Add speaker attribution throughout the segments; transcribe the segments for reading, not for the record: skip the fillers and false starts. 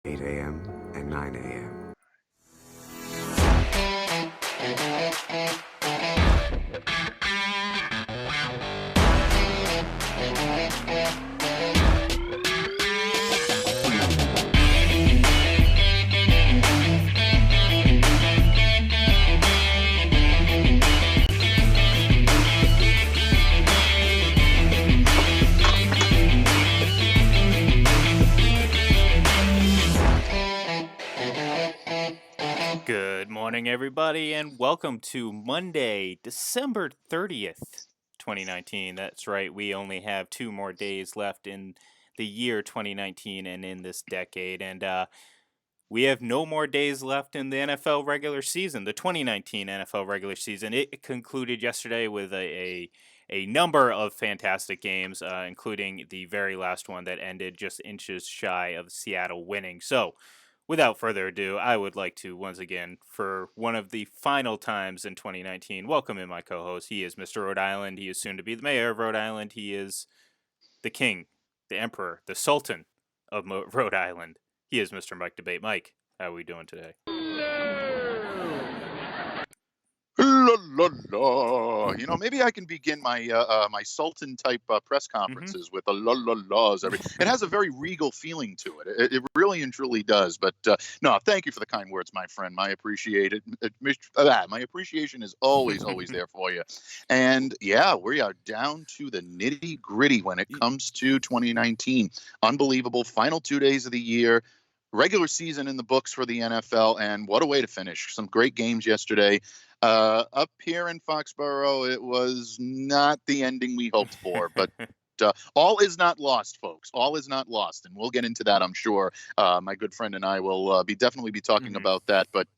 Speaker 1: 8 a.m. and 9 a.m.
Speaker 2: Good morning, everybody, and welcome to Monday, December 30th, 2019. That's right, we only have 2 more days left in the year 2019 and in this decade. And we have no more days left in the NFL regular season, the 2019 NFL regular season. It concluded yesterday with a number of fantastic games, including the very last one that ended just inches shy of Seattle winning. So, without further ado, I would like to once again, for one of the final times in 2019, welcome in my co host. He is Mr. Rhode Island. He is soon to be the mayor of Rhode Island. He is the king, the emperor, the sultan of Rhode Island. He is Mr. Mike Debate. Mike, how are we doing today?
Speaker 3: La la la. Maybe I can begin my Sultan type press
Speaker 2: Mm-hmm.
Speaker 3: conferences with a la la la's. It has a very regal feeling to it. It really and truly does. But no, thank you for the kind words, my friend. My appreciation is always there for you. And yeah, we are down to the nitty gritty when it comes to 2019. Unbelievable. Final 2 days of the year. Regular season in the books for the NFL, and what a way to finish. Some great games yesterday. Up here in Foxborough, it was not the ending we hoped for, but all is not lost, folks. All is not lost, and we'll get into that, I'm sure. My good friend and I will definitely be talking
Speaker 2: Mm-hmm.
Speaker 3: about that, but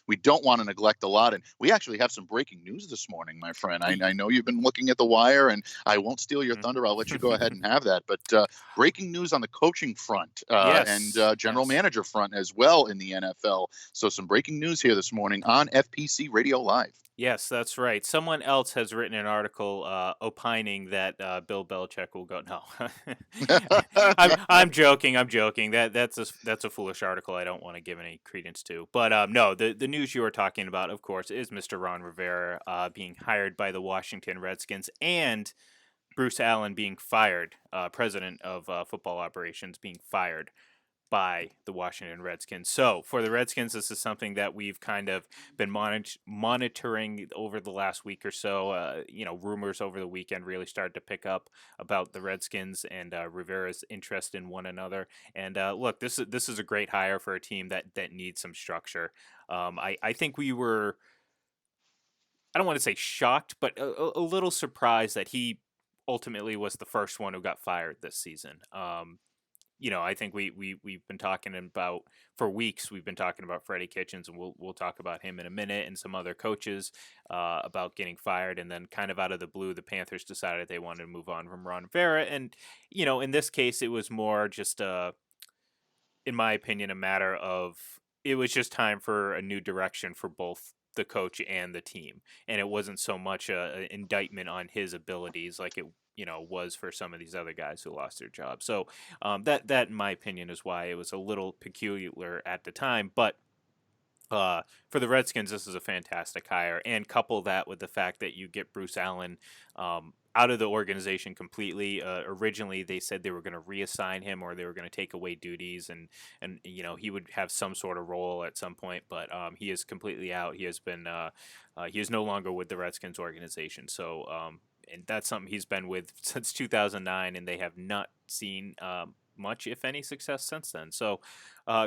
Speaker 3: we don't want to neglect a lot, and we actually have some breaking news this morning, my friend. I know you've been looking at the wire, and I won't steal your thunder. I'll let you go ahead and have that, but breaking news on the coaching front and
Speaker 2: Yes.
Speaker 3: general
Speaker 2: Yes.
Speaker 3: manager front as well in the NFL. So some breaking news here this morning on FPC Radio Live.
Speaker 2: Yes, that's right. Someone else has written an article opining that Bill Belichick will go. No, I'm joking. I'm joking. That's a foolish article. I don't want to give any credence to. But no, the news you are talking about, of course, is Mr. Ron Rivera being hired by the Washington Redskins and Bruce Allen being fired, president of football operations being fired by the Washington Redskins. So for the Redskins, this is something that we've kind of been monitoring over the last week or so. Rumors over the weekend really started to pick up about the Redskins and Rivera's interest in one another. And look, this is a great hire for a team that needs some structure. I think we were, I don't want to say shocked, but a little surprised that he ultimately was the first one who got fired this season. I think we've been talking about for weeks. We've been talking about Freddie Kitchens, and we'll talk about him in a minute, and some other coaches about getting fired. And then, kind of out of the blue, the Panthers decided they wanted to move on from Ron Rivera. And in this case, it was more just in my opinion, a matter of it was just time for a new direction for both the coach and the team, and it wasn't so much an indictment on his abilities like it was for some of these other guys who lost their jobs. So that in my opinion is why it was a little peculiar at the time, but for the Redskins, this is a fantastic hire, and couple that with the fact that you get Bruce Allen out of the organization completely. Originally, they said they were going to reassign him, or they were going to take away duties, and he would have some sort of role at some point. But he is completely out. He has been he is no longer with the Redskins organization. So and that's something he's been with since 2009, and they have not seen much, if any, success since then. So,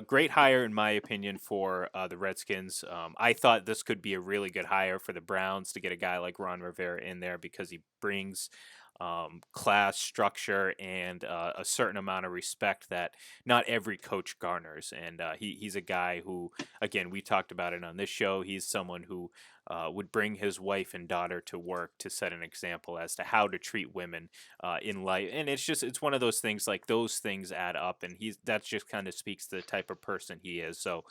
Speaker 2: great hire, in my opinion, for the Redskins. I thought this could be a really good hire for the Browns to get a guy like Ron Rivera in there because he brings class, structure, and a certain amount of respect that not every coach garners. And he's a guy who, again, we talked about it on this show. He's someone who would bring his wife and daughter to work to set an example as to how to treat women in life. And it's one of those things, like those things add up, and that just kind of speaks to the type of person he is. So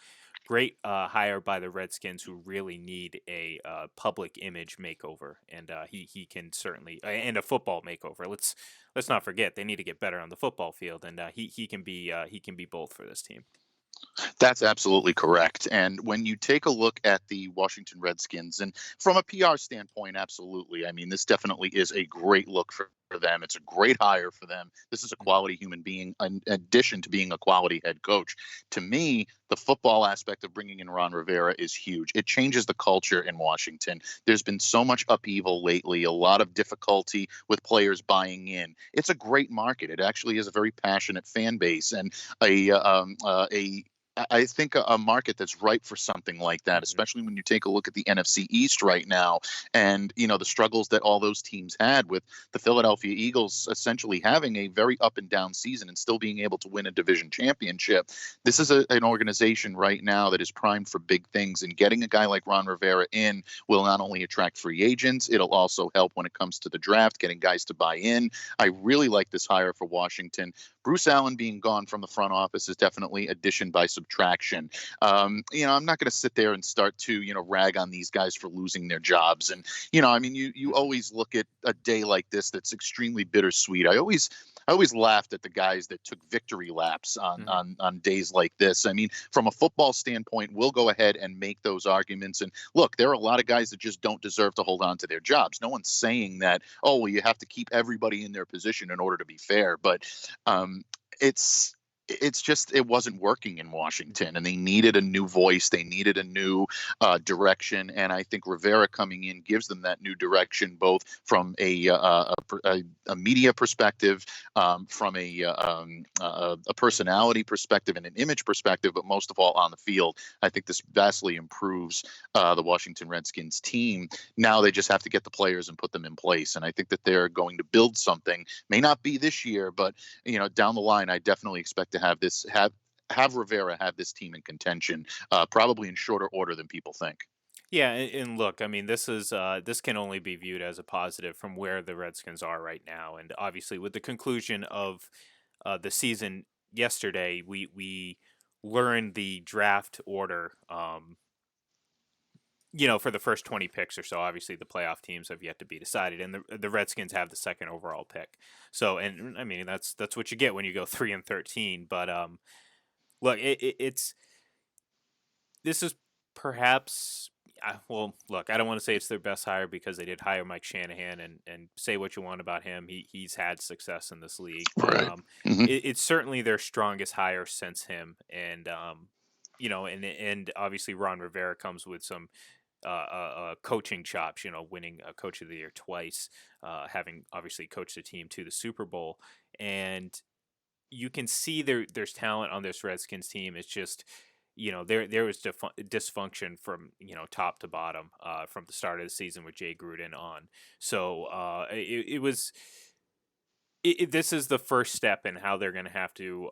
Speaker 2: great hire by the Redskins, who really need a public image makeover, and he can certainly, and a football makeover. Let's not forget, they need to get better on the football field, and he can be both for this team.
Speaker 3: That's absolutely correct. And when you take a look at the Washington Redskins, and from a PR standpoint, absolutely. I mean, this definitely is a great look for them. It's a great hire for them. This is a quality human being, in addition to being a quality head coach. To me, the football aspect of bringing in Ron Rivera is huge. It changes the culture in Washington. There's been so much upheaval lately, a lot of difficulty with players buying in. It's a great market. It actually is a very passionate fan base and a I think a market that's ripe for something like that,
Speaker 2: Mhm.
Speaker 3: especially when you take a look at the NFC East right now, and the struggles that all those teams had with the Philadelphia Eagles essentially having a very up and down season and still being able to win a division championship. This is an organization right now that is primed for big things, and getting a guy like Ron Rivera in will not only attract free agents, it'll also help when it comes to the draft, getting guys to buy in. I really like this hire for Washington. Bruce Allen being gone from the front office is definitely addition by subtraction. I'm not going to sit there and start to, rag on these guys for losing their jobs. And, I mean, you
Speaker 2: Mhm.
Speaker 3: always look at a day like this that's extremely bittersweet. I always laughed at the guys that took victory laps on,
Speaker 2: Mhm.
Speaker 3: on days like this. I mean, from a football standpoint, we'll go ahead and make those arguments. And look, there are a lot of guys that just don't deserve to hold on to their jobs. No one's saying that, oh, well, you have to keep everybody in their position in order to be fair. But it's it's just it wasn't working in Washington, and they needed a new voice. They needed a new direction, and I think Rivera coming in gives them that new direction, both from a media perspective, from a personality perspective, and an image perspective, but most of all on the field. I think this vastly improves the Washington Redskins team. Now they just have to get the players and put them in place, and I think that they're going to build something. May not be this year, but down the line, I definitely expect to have Rivera have this team in contention, probably in shorter order than people think.
Speaker 2: Yeah, and look, I mean, this can only be viewed as a positive from where the Redskins are right now, and obviously with the conclusion of the season yesterday, we learned the draft order. For the first 20 picks or so, obviously the playoff teams have yet to be decided, and the Redskins have the second overall pick. So, and I mean that's what you get when you go 3-13. But look, it's this is perhaps. Well, look, I don't want to say it's their best hire because they did hire Mike Shanahan, and say what you want about him. He's had success in this league, but
Speaker 3: Right. Hmm.
Speaker 2: it's certainly their strongest hire since him, and and obviously Ron Rivera comes with some coaching chops, winning a coach of the year twice, having obviously coached the team to the Super Bowl. And you can see there's talent on this Redskins team. It's just, there was dysfunction from, top to bottom from the start of the season with Jay Gruden on. So it was. This is the first step in how they're going to have to,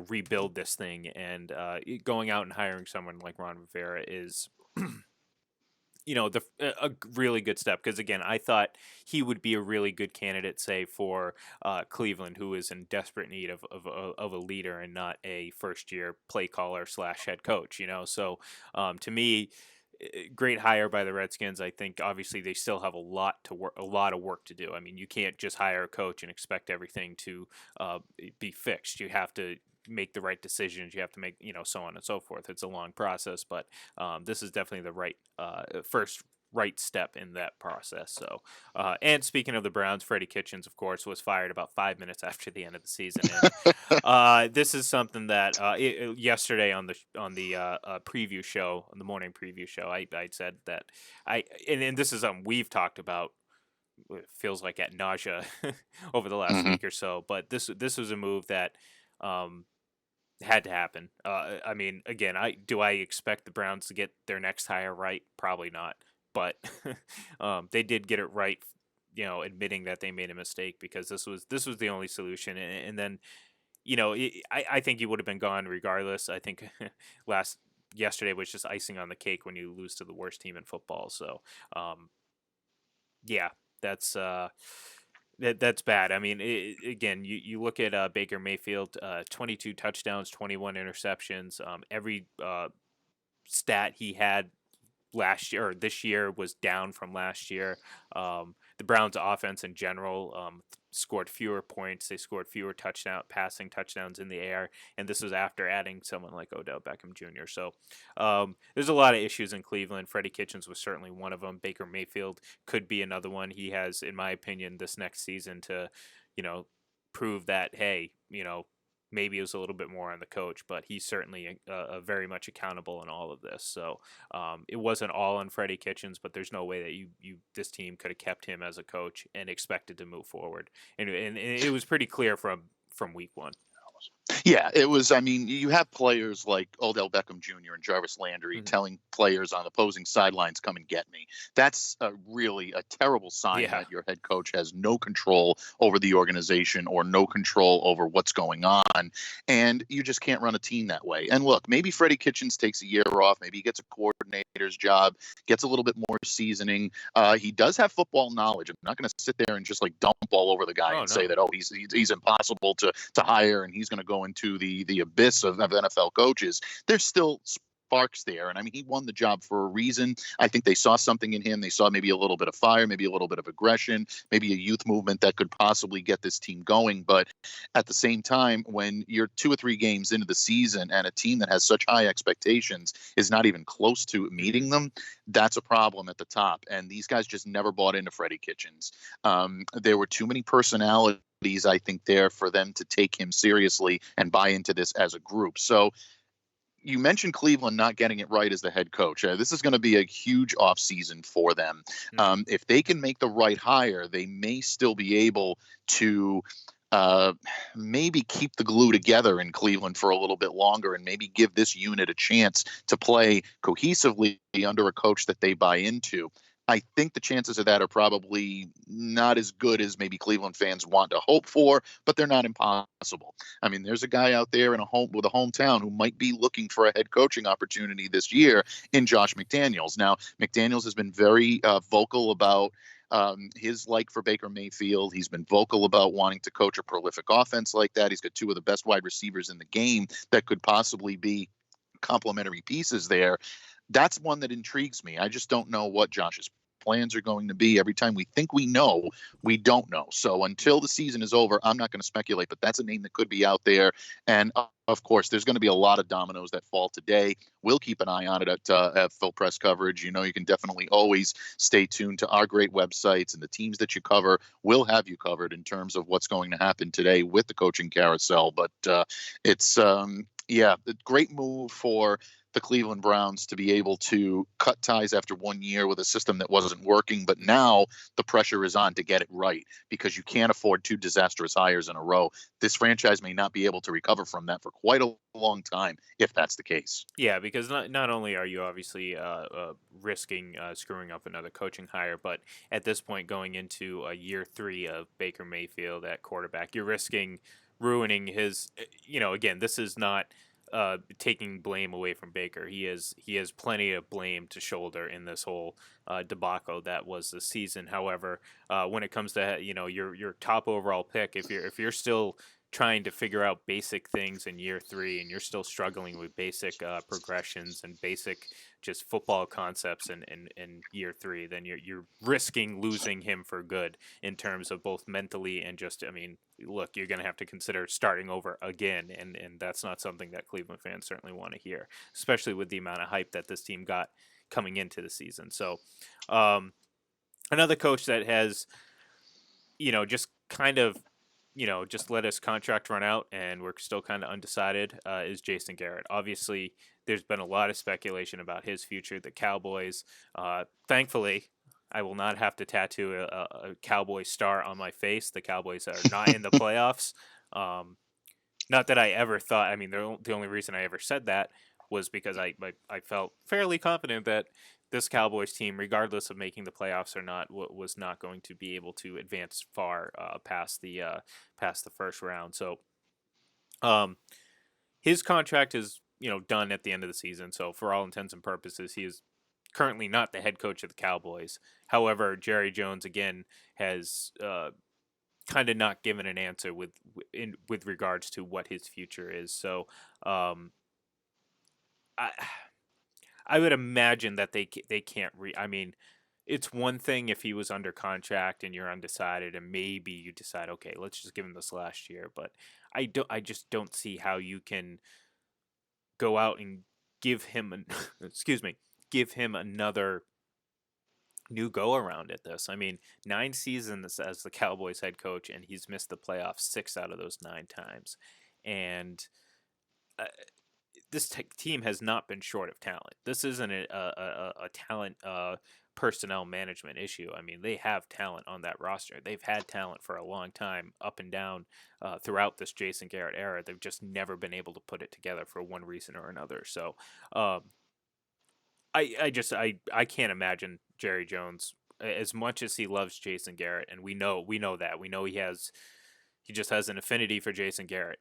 Speaker 2: rebuild this thing, and going out and hiring someone like Ron Rivera is, a really good step because again, I thought he would be a really good candidate, say for Cleveland, who is in desperate need of a leader and not a first year play caller slash head coach. So to me, great hire by the Redskins. I think obviously they still have a lot of work to do. I mean, you can't just hire a coach and expect everything to be fixed. You have to make the right decisions. You have to make, so on and so forth. It's a long process, but this is definitely the first right step in that process. So, and speaking of the Browns, Freddie Kitchens, of course, was fired about 5 minutes after the end of the season, and this is something that yesterday on the preview show, on the morning preview show, I said that and this is something we've talked about. It feels like at nausea over the last
Speaker 3: Hmm.
Speaker 2: week or so, but this was a move that um, had to happen. I mean, again, I expect the Browns to get their next hire right? Probably not, but they did get it right. Admitting that they made a mistake because this was the only solution, and then I think he would have been gone regardless. I think last yesterday was just icing on the cake when you lose to the worst team in football. So, um, yeah, that's that's bad. I mean, again, you look at Baker Mayfield, 22 touchdowns, 21 interceptions. Every stat he had last year or this year was down from last year. the Browns' offense in general scored fewer points. They scored fewer passing touchdowns in the air, and this was after adding someone like Odell Beckham Jr. So there's a lot of issues in Cleveland. Freddie Kitchens was certainly one of them. Baker Mayfield could be another one. He has, in my opinion, this next season to, prove that, hey, maybe it was a little bit more on the coach, but he's certainly very much accountable in all of this. So it wasn't all on Freddie Kitchens, but there's no way that this team could have kept him as a coach and expected to move forward. And it was pretty clear from week one.
Speaker 3: Yeah, it was. I mean, you have players like Odell Beckham Jr. and Jarvis Landry telling players on opposing sidelines, "Come and get me." That's really a terrible sign that your head coach has no control over the organization or no control over what's going on, and you just can't run a team that way. And look, maybe Freddie Kitchens takes a year off. Maybe he gets a coordinator's job, gets a little bit more seasoning. He does have football knowledge. I'm not going to sit there and just like dump all over the guy say that he's impossible to hire and he's going to go into the abyss of NFL coaches. There's still sparks there. And I mean, he won the job for a reason. I think they saw something in him. They saw maybe a little bit of fire, maybe a little bit of aggression, maybe a youth movement that could possibly get this team going. But at the same time, when you're 2 or 3 games into the season and a team that has such high expectations is not even close to meeting them, that's a problem at the top. And these guys just never bought into Freddie Kitchens. There were too many personalities, I think, there for them to take him seriously and buy into this as a group. So you mentioned Cleveland not getting it right as the head coach. This is going to be a huge offseason for them. If they can make the right hire, they may still be able to maybe keep the glue together in Cleveland for a little bit longer and maybe give this unit a chance to play cohesively under a coach that they buy into. I think the chances of that are probably not as good as maybe Cleveland fans want to hope for, but they're not impossible. I mean, there's a guy out there with a hometown who might be looking for a head coaching opportunity this year in Josh McDaniels. Now, McDaniels has been very vocal about his like for Baker Mayfield. He's been vocal about wanting to coach a prolific offense like that. He's got 2 of the best wide receivers in the game that could possibly be complementary pieces there. That's one that intrigues me. I just don't know what Josh's plans are going to be. Every time we think we know, we don't know. So until the season is over, I'm not going to speculate, but that's a name that could be out there. And of course, there's going to be a lot of dominoes that fall today. We'll keep an eye on it at Full Press Coverage. You can definitely always stay tuned to our great websites, and the teams that you cover will have you covered in terms of what's going to happen today with the coaching carousel. But it's a great move for the Cleveland Browns to be able to cut ties after 1 year with a system that wasn't working. But now the pressure is on to get it right because you can't afford 2 disastrous hires in a row. This franchise may not be able to recover from that for quite a long time if that's the case.
Speaker 2: Yeah, because not only are you obviously risking screwing up another coaching hire, but at this point going into year 3 of Baker Mayfield at quarterback, you're risking ruining his, again, this is not taking blame away from Baker. He has plenty of blame to shoulder in this whole debacle that was the season. However, when it comes to your top overall pick, if you're still trying to figure out basic things in year 3 and you're still struggling with basic progressions and basic just football concepts in year 3, then you're risking losing him for good in terms of both mentally and just, look, you're going to have to consider starting over again, and that's not something that Cleveland fans certainly want to hear, especially with the amount of hype that this team got coming into the season. So another coach that has, just kind of, just let his contract run out and we're still kind of undecided is Jason Garrett. Obviously, there's been a lot of speculation about his future. The Cowboys, thankfully, I will not have to tattoo a Cowboy star on my face. The Cowboys are not in the playoffs. Not that I ever thought, the only reason I ever said that was because I felt fairly confident that this Cowboys team, regardless of making the playoffs or not, was not going to be able to advance far past the first round. So, his contract is done at the end of the season. So for all intents and purposes, he is currently not the head coach of the Cowboys. However, Jerry Jones again has kind of not given an answer with regards to what his future is. So, I would imagine that they can't it's one thing if he was under contract and you're undecided, and maybe you decide, okay, let's just give him this last year. But I just don't see how you can go out and give him an excuse me, give him another new go around at this. I mean, 9 seasons as the Cowboys head coach, and he's missed the playoffs 6 out of those 9 times. And uh, this team has not been short of talent. This isn't a talent personnel management issue. I mean, they have talent on that roster. They've had talent for a long time, up and down throughout this Jason Garrett era. They've just never been able to put it together for one reason or another. So, um, I can't imagine Jerry Jones, as much as he loves Jason Garrett, and we know that he just has an affinity for Jason Garrett.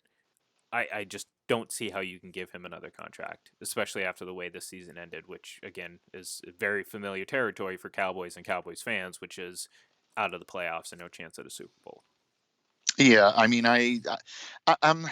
Speaker 2: I just don't see how you can give him another contract, especially after the way this season ended, which again is very familiar territory for Cowboys and Cowboys fans, which is out of the playoffs and no chance at a Super Bowl.
Speaker 3: Yeah, I mean, I'm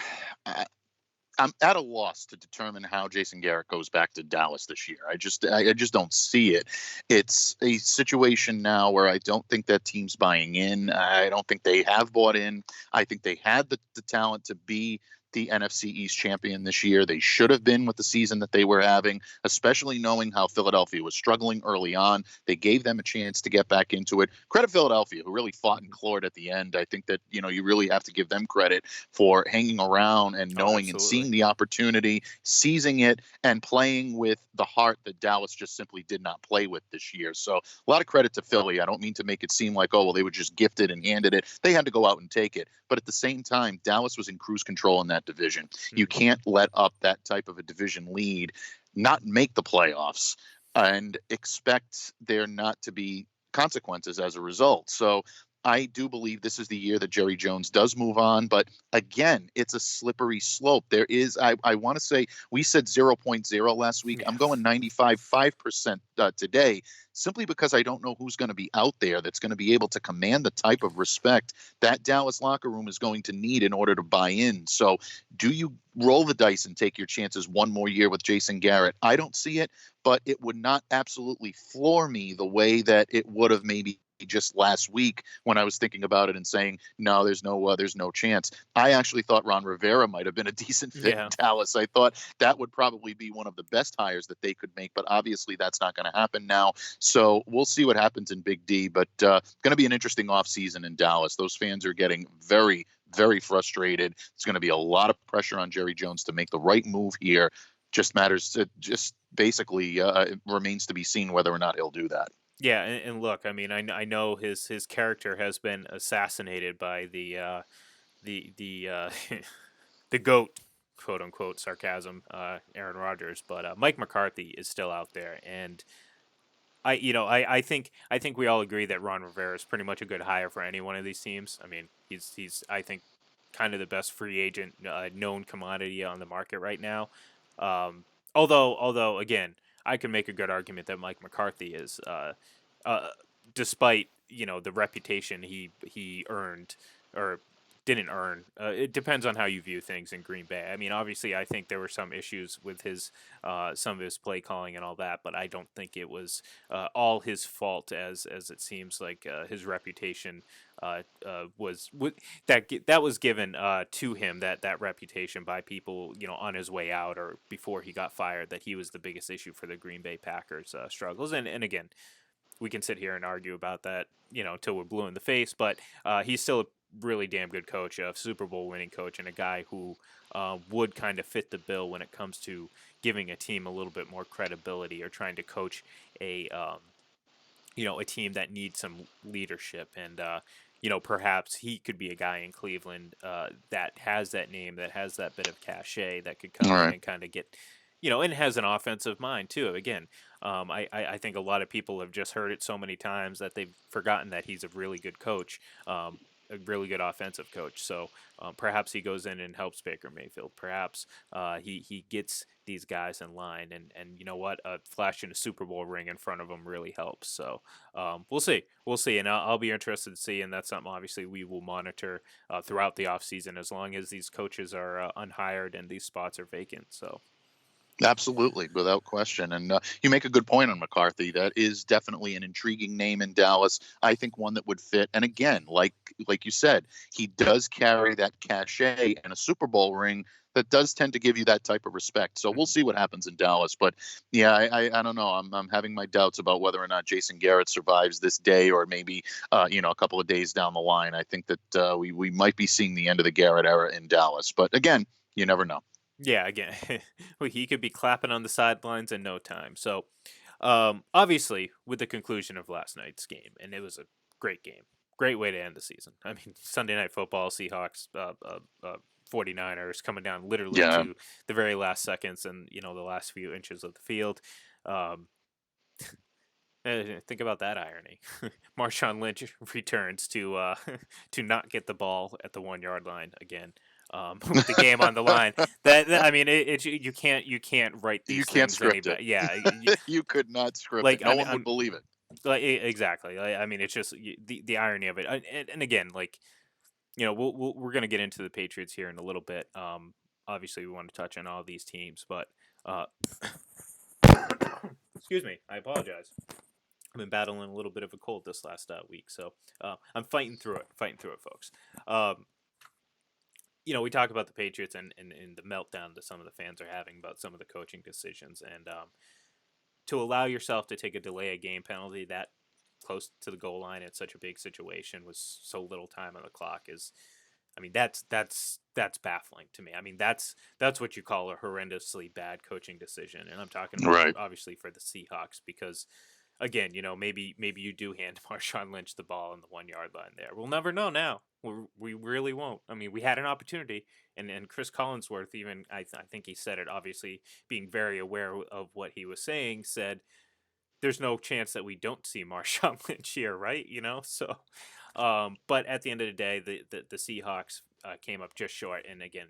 Speaker 3: I'm at a loss to determine how Jason Garrett goes back to Dallas this year. I just don't see it. It's a situation now where I don't think that team's buying in. I don't think they have bought in. I think they had the talent to be the NFC East champion this year. They should have been with the season that they were having, especially knowing how Philadelphia was struggling early on. They gave them a chance to get back into it. Credit Philadelphia, who really fought and clawed at the end. I think that, you really have to give them credit for hanging around and knowing and seeing the opportunity, seizing it, and playing with the heart that Dallas just simply did not play with this year. So a lot of credit to Philly. I don't mean to make it seem like, oh, well, they were just gifted and handed it. They had to go out and take it. But at the same time, Dallas was in cruise control in that division. You can't let up that type of a division lead, not make the playoffs, and expect there not to be consequences as a result. So I do believe this is the year that Jerry Jones does move on. But again, it's a slippery slope. There is, I want to say, we said 0.0 last week. I'm going 95.5% today, simply because I don't know who's going to be out there that's going to be able to command the type of respect that Dallas locker room is going to need in order to buy in. So do you roll the dice and take your chances one more year with Jason Garrett? I don't see it, but it would not absolutely floor me the way that it would have maybe just last week when I was thinking about it and saying, no, there's no chance. I actually thought Ron Rivera might have been a decent fit in Dallas. I thought that would probably be one of the best hires that they could make, but obviously that's not going to happen now. So we'll see what happens in Big D, but going to be an interesting offseason in Dallas. Those fans are getting very, very frustrated. It's going to be a lot of pressure on Jerry Jones to make the right move here. Just basically it remains to be seen whether or not he'll do that.
Speaker 2: Yeah, and look, I mean, I know his character has been assassinated by the the goat, quote unquote, sarcasm, Aaron Rodgers, but Mike McCarthy is still out there, and I think we all agree that Ron Rivera is pretty much a good hire for any one of these teams. I mean, he's I think kind of the best free agent known commodity on the market right now. Although again, I can make a good argument that Mike McCarthy is, despite the reputation he earned or didn't earn. It depends on how you view things in Green Bay. I mean, obviously, I think there were some issues with his some of his play calling and all that, but I don't think it was all his fault, as it seems like his reputation was that was given to him, that reputation by people on his way out or before he got fired, that he was the biggest issue for the Green Bay Packers struggles. And again, we can sit here and argue about that till we're blue in the face, but he's still a really damn good coach, a Super Bowl winning coach, and a guy who would kind of fit the bill when it comes to giving a team a little bit more credibility or trying to coach a a team that needs some leadership. And perhaps he could be a guy in Cleveland that has that name, that has that bit of cachet, that could come in and kind of get and has an offensive mind too. Again, I think a lot of people have just heard it so many times that they've forgotten that he's a really good coach, a really good offensive coach. So perhaps he goes in and helps Baker Mayfield. Perhaps he gets these guys in line, and you know what, flashing a Super Bowl ring in front of them really helps. So we'll see, and I'll be interested to see, and that's something obviously we will monitor throughout the offseason as long as these coaches are unhired and these spots are vacant. So.
Speaker 3: Absolutely, without question. And you make a good point on McCarthy. That is definitely an intriguing name in Dallas. I think one that would fit. And again, like you said, he does carry that cachet and a Super Bowl ring that does tend to give you that type of respect. So we'll see what happens in Dallas. But yeah, I don't know. I'm having my doubts about whether or not Jason Garrett survives this day, or maybe a couple of days down the line. I think that we might be seeing the end of the Garrett era in Dallas. But again, you never know.
Speaker 2: Yeah, again, well, he could be clapping on the sidelines in no time. So, obviously, with the conclusion of last night's game, and it was a great game, great way to end the season. I mean, Sunday Night Football, Seahawks, 49ers coming down literally
Speaker 3: Yeah.
Speaker 2: to the very last seconds and, the last few inches of the field. Um, think about that irony. Marshawn Lynch returns to to not get the ball at the 1 yard line again. With the game on the line, I mean, you can't write
Speaker 3: You
Speaker 2: these
Speaker 3: can't
Speaker 2: things any
Speaker 3: script it.
Speaker 2: better. Yeah,
Speaker 3: You could not script
Speaker 2: like
Speaker 3: it. No one would believe it.
Speaker 2: like exactly. I mean, it's just the irony of it. And again, like we're gonna get into the Patriots here in a little bit. Obviously, we want to touch on all these teams, but excuse me, I apologize. I've been battling a little bit of a cold this last week, so I'm fighting through it, folks. We talk about the Patriots and the meltdown that some of the fans are having about some of the coaching decisions, and to allow yourself to take a delay a game penalty that close to the goal line at such a big situation with so little time on the clock is, I mean, that's baffling to me. I mean, that's what you call a horrendously bad coaching decision, and I'm talking about
Speaker 3: Right.
Speaker 2: obviously for the Seahawks because. Again, maybe you do hand Marshawn Lynch the ball on the 1 yard line there. We'll never know now. We really won't. I mean, we had an opportunity, and Chris Collinsworth even I think he said it. Obviously, being very aware of what he was saying, said there's no chance that we don't see Marshawn Lynch here, right? So. But at the end of the day, the Seahawks came up just short. And again,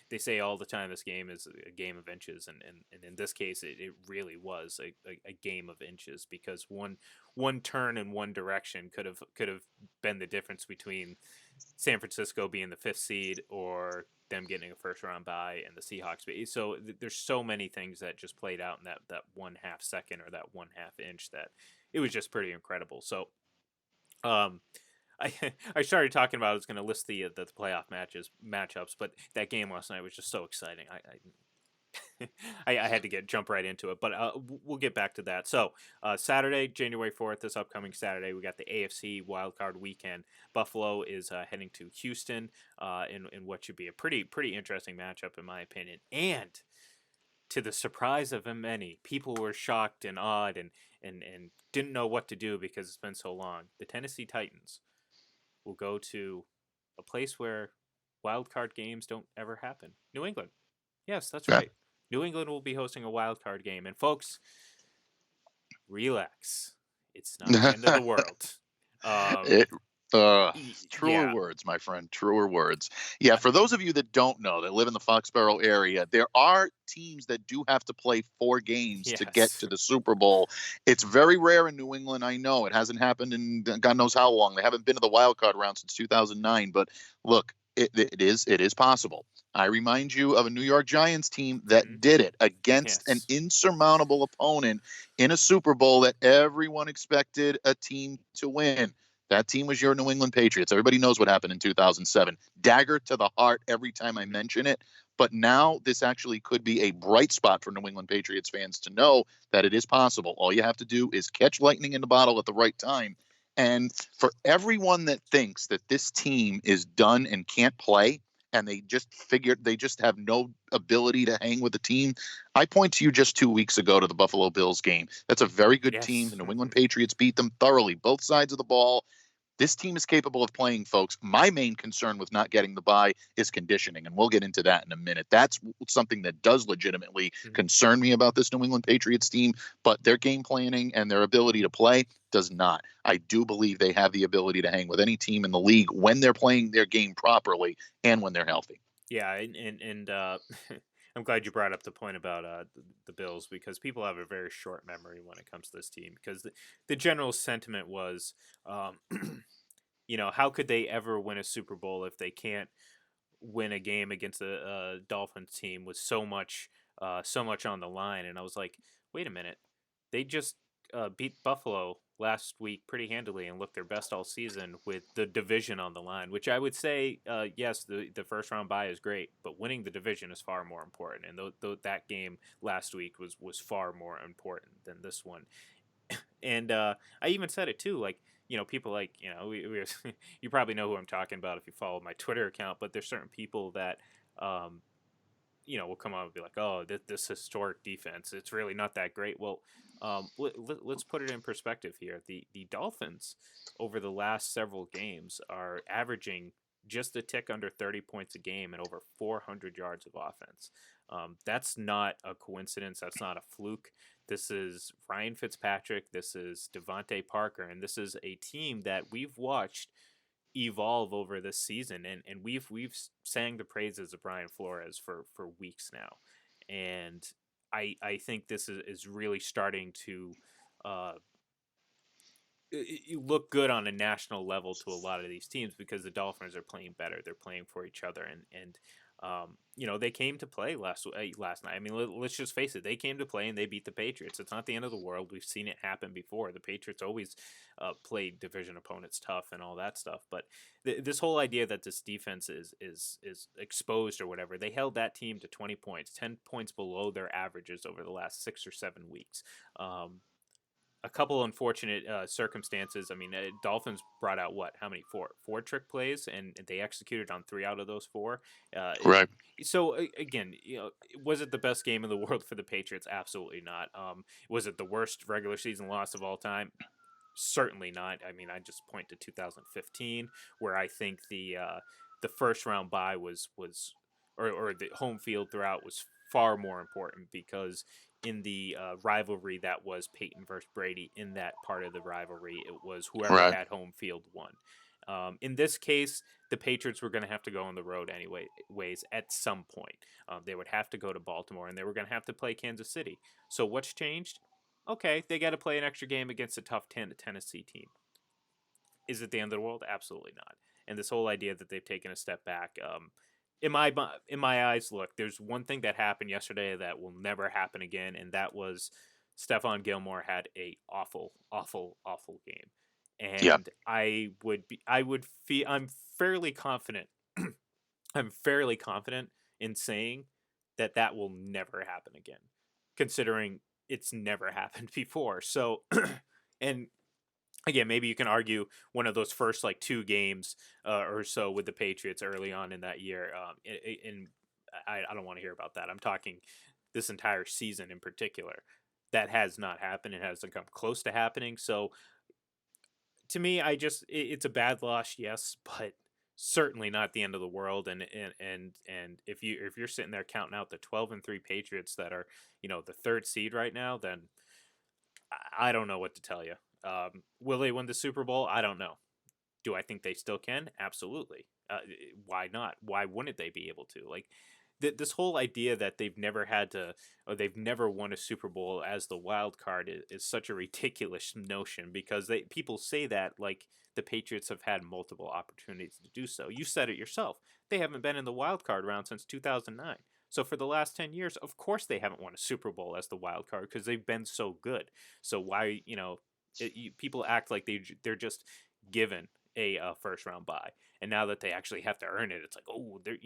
Speaker 2: they say all the time this game is a game of inches, and in this case, it really was a game of inches because one turn in one direction could have been the difference between San Francisco being the 5th seed or them getting a first round bye and the Seahawks. So there's so many things that just played out in that 1/2 second or that 1/2 inch that it was just pretty incredible. So. I started talking about I was going to list the playoff matchups, but that game last night was just so exciting. I had to jump right into it, but we'll get back to that. So Saturday, January 4th, this upcoming Saturday, we got the AFC wildcard weekend. Buffalo is heading to Houston in what should be a pretty interesting matchup in my opinion. And to the surprise of many, people were shocked and awed and didn't know what to do because it's been so long. The Tennessee Titans will go to a place where wild card games don't ever happen. New England. Yes, that's right. New England will be hosting a wild card game. And folks, relax. It's not the end of the world.
Speaker 3: Truer words, my friend. Truer words. Yeah, for those of you that don't know, that live in the Foxborough area, there are teams that do have to play 4 games to get to the Super Bowl. It's very rare in New England. I know it hasn't happened in God knows how long. They haven't been to the wild card round since 2009. But look, it is possible. I remind you of a New York Giants team that did it against an insurmountable opponent in a Super Bowl that everyone expected a team to win. That team was your New England Patriots. Everybody knows what happened in 2007. Dagger to the heart every time I mention it. But now this actually could be a bright spot for New England Patriots fans to know that it is possible. All you have to do is catch lightning in the bottle at the right time. And for everyone that thinks that this team is done and can't play, and they just have no ability to hang with the team, I point to you just 2 weeks ago to the Buffalo Bills game. That's a very good team. The New England Patriots beat them thoroughly, both sides of the ball. This team is capable of playing, folks. My main concern with not getting the bye is conditioning, and we'll get into that in a minute. That's something that does legitimately concern me about this New England Patriots team, but their game planning and their ability to play does not. I do believe they have the ability to hang with any team in the league when they're playing their game properly and when they're healthy.
Speaker 2: Yeah, and I'm glad you brought up the point about the Bills because people have a very short memory when it comes to this team because the general sentiment was, how could they ever win a Super Bowl if they can't win a game against a Dolphins team with so much so much on the line, and I was like, wait a minute, they just beat Buffalo last week pretty handily and looked their best all season with the division on the line, which I would say, yes, the first round bye is great, but winning the division is far more important. And that game last week was far more important than this one. And I even said it too, like, people like, you probably know who I'm talking about if you follow my Twitter account, but there's certain people that, um, will come out and be like, oh, this historic defense, it's really not that great. Well, let's put it in perspective here. The Dolphins over the last several games are averaging just a tick under 30 points a game and over 400 yards of offense. That's not a coincidence. That's not a fluke. This is Ryan Fitzpatrick. This is Devontae Parker. And this is a team that we've watched evolve over this season, and we've sang the praises of Brian Flores for weeks now, and I think this is really starting to uh, look good on a national level to a lot of these teams because the Dolphins are playing better. They're playing for each other, and they came to play last night. I mean, let's just face it. They came to play and they beat the Patriots. It's not the end of the world. We've seen it happen before. The Patriots always played division opponents tough and all that stuff. But this whole idea that this defense is exposed or whatever, they held that team to 20 points, 10 points below their averages over the last 6 or 7 weeks. A couple unfortunate circumstances. I mean, Dolphins brought out how many? Four trick plays, and they executed on 3 out of those 4.
Speaker 3: Right.
Speaker 2: So again, was it the best game in the world for the Patriots? Absolutely not. Was it the worst regular season loss of all time? Certainly not. I mean, I just point to 2015, where I think the first round bye or the home field throughout was far more important because in the rivalry that was Peyton versus Brady, in that part of the rivalry, it was whoever
Speaker 3: Right.
Speaker 2: had home field won. In this case, the Patriots were going to have to go on the road anyways at some point. They would have to go to Baltimore, and they were going to have to play Kansas City. So what's changed? Okay, they got to play an extra game against a tough Tennessee team. Is it the end of the world? Absolutely not. And this whole idea that they've taken a step back, in my eyes, look, there's one thing that happened yesterday that will never happen again, and that was Stephon Gilmore had a awful, awful, awful game.
Speaker 3: Yeah.
Speaker 2: And I'm fairly confident. I'm fairly confident in saying that will never happen again, considering it's never happened before. So, and again, maybe you can argue one of those first 2 games or so with the Patriots early on in that year. I don't want to hear about that. I'm talking this entire season in particular. That has not happened. It hasn't come close to happening. So to me, it's a bad loss, yes, but certainly not the end of the world. And if you're sitting there counting out the 12-3 Patriots that are the 3rd seed right now, then I don't know what to tell you. Will they win the Super Bowl? I don't know. Do I think they still can? Absolutely. Why not? Why wouldn't they be able to? This whole idea that they've never had to, or they've never won a Super Bowl as the wild card is such a ridiculous notion because people say that like the Patriots have had multiple opportunities to do so. You said it yourself. They haven't been in the wild card round since 2009. So for the last 10 years, of course they haven't won a Super Bowl as the wild card because they've been so good. So why, people act like they're just given a first round bye, and now that they actually have to earn it, it's like, oh, they're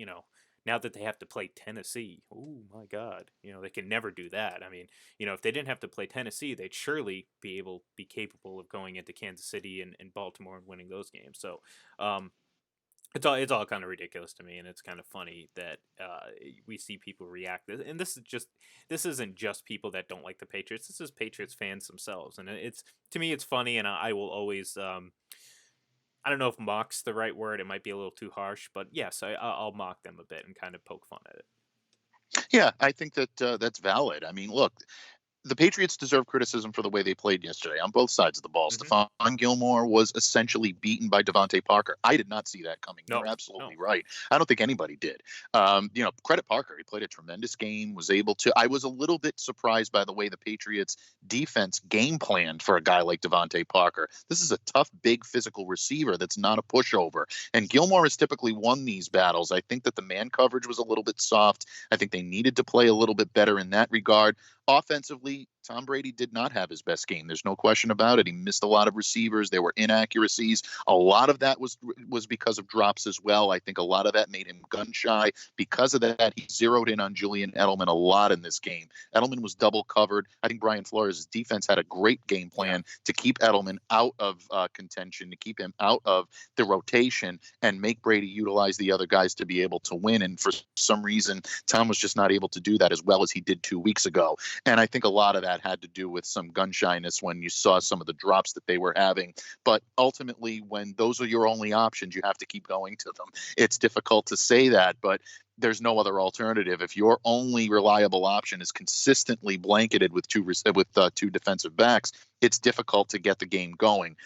Speaker 2: now that they have to play Tennessee, oh my God, they can never do that. I mean, if they didn't have to play Tennessee, they'd surely be capable of going into Kansas City and Baltimore and winning those games. So, it's all kind of ridiculous to me, and it's kind of funny that we see people react. And this isn't just people that don't like the Patriots. This is Patriots fans themselves, and to me, it's funny, and I will always. I don't know if mock's the right word. It might be a little too harsh, but yes, I'll mock them a bit and kind of poke fun at it.
Speaker 3: Yeah, I think that that's valid. I mean, look, the Patriots deserve criticism for the way they played yesterday on both sides of the ball.
Speaker 2: Hmm.
Speaker 3: Stephon Gilmore was essentially beaten by Devontae Parker. I did not see that coming.
Speaker 2: No,
Speaker 3: You're
Speaker 2: no.
Speaker 3: absolutely right. I don't think anybody did. Credit Parker. He played a tremendous game, was able to. I was a little bit surprised by the way the Patriots defense game planned for a guy like Devontae Parker. This is a tough, big physical receiver that's not a pushover. And Gilmore has typically won these battles. I think that the man coverage was a little bit soft. I think they needed to play a little bit better in that regard. Offensively, Tom Brady did not have his best game. There's no question about it. He missed a lot of receivers. There were inaccuracies. A lot of that was because of drops as well. I think a lot of that made him gun shy. Because of that, he zeroed in on Julian Edelman a lot in this game. Edelman was double covered. I think Brian Flores' defense had a great game plan to keep Edelman out of contention, to keep him out of the rotation, and make Brady utilize the other guys to be able to win. And for some reason, Tom was just not able to do that as well as he did 2 weeks ago. And I think a lot of that had to do with some gun shyness when you saw some of the drops that they were having. But ultimately, when those are your only options, you have to keep going to them. It's difficult to say that, but there's no other alternative. If your only reliable option is consistently blanketed with two defensive backs, it's difficult to get the game going.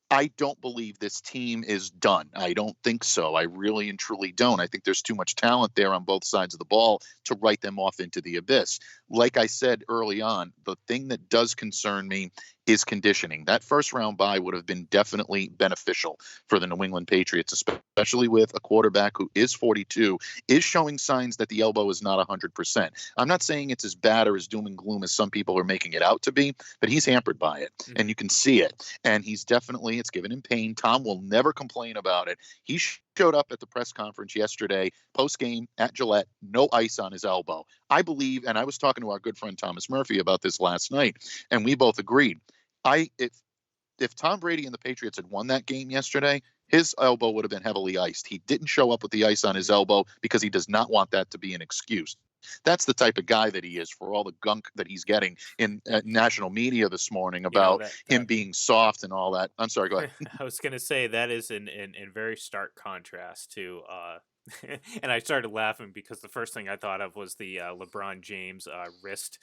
Speaker 3: I don't believe this team is done. I don't think so. I really and truly don't. I think there's too much talent there on both sides of the ball to write them off into the abyss. Like I said early on, the thing that does concern me is conditioning. That first round bye would have been definitely beneficial for the New England Patriots, especially with a quarterback who is 42, is showing signs that the elbow is not 100%. I'm not saying it's as bad or as doom and gloom as some people are making it out to be, but he's hampered by it, and you can see it. And it's given him pain. Tom will never complain about it. He showed up at the press conference yesterday, post-game at Gillette, no ice on his elbow. I believe, and I was talking to our good friend Thomas Murphy about this last night, and we both agreed. If Tom Brady and the Patriots had won that game yesterday, his elbow would have been heavily iced. He didn't show up with the ice on his elbow because he does not want that to be an excuse. That's the type of guy that he is, for all the gunk that he's getting in national media this morning about him being soft and all that. I'm sorry, go ahead.
Speaker 2: I was going to say that is in very stark contrast to and I started laughing because the first thing I thought of was the LeBron James wrist